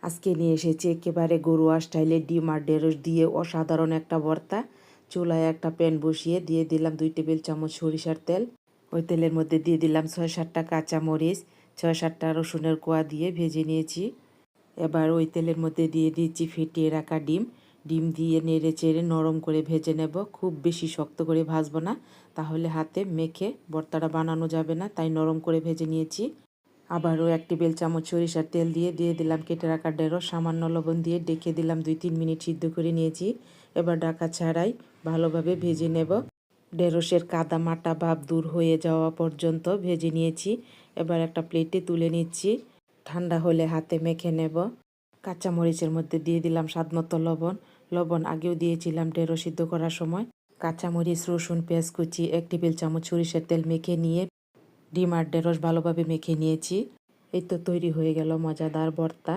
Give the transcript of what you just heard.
আজকে নিয়ে এসেছি একেবারে ঘরোয়া স্টাইলে ডিম আর ঢেঁড়স দিয়ে অসাধারণ একটা ভর্তা। চুলায় একটা প্যান বসিয়ে দিয়ে দিলাম 2 টেবিল চামচ সরিষার তেল। ওই তেলের মধ্যে দিয়ে দিলাম 6-7টা কাঁচামরিচ, 6-7টা রসুনের কোয়া দিয়ে ভেজে নিয়েছি। এবার ওই তেলের মধ্যে দিয়ে দিচ্ছি ফেটিয়ে রাখা ডিম। ডিম দিয়ে নেড়ে চেড়ে নরম করে ভেজে নেব। খুব বেশি শক্ত করে ভাজবো না, তাহলে হাতে মেখে ভর্তাটা বানানো যাবে না, তাই নরম করে ভেজে নিয়েছি। আবারও 1 টেবিল চামচ সরিষার তেল দিয়ে দিলাম কেটে রাখা ঢেঁড়স, সামান্য লবণ দিয়ে ডেকে দিলাম 2-3 মিনিট সিদ্ধ করে নিয়েছি। এবার ঢাকা ছাড়াই ভালোভাবে ভেজে নেব। ঢেঁড়সের কাদা মাটা ভাব দূর হয়ে যাওয়া পর্যন্ত ভেজে নিয়েছি। এবার একটা প্লেটে তুলে নিচ্ছি। ঠান্ডা হলে হাতে মেখে নেব। কাঁচামরিচের মধ্যে দিয়ে দিলাম স্বাদমতো লবণ। লবণ আগেও দিয়েছিলাম ঢেঁড়স সিদ্ধ করার সময়। কাঁচামরিচ, রসুন, পেঁয়াজ কুচি, 1 টেবিল চামচ সরিষার তেল মেখে নিয়ে ডিম আর ঢেঁড়স ভালোভাবে মেখে নিয়েছি। এই তো তৈরি হয়ে গেল মজাদার ভর্তা।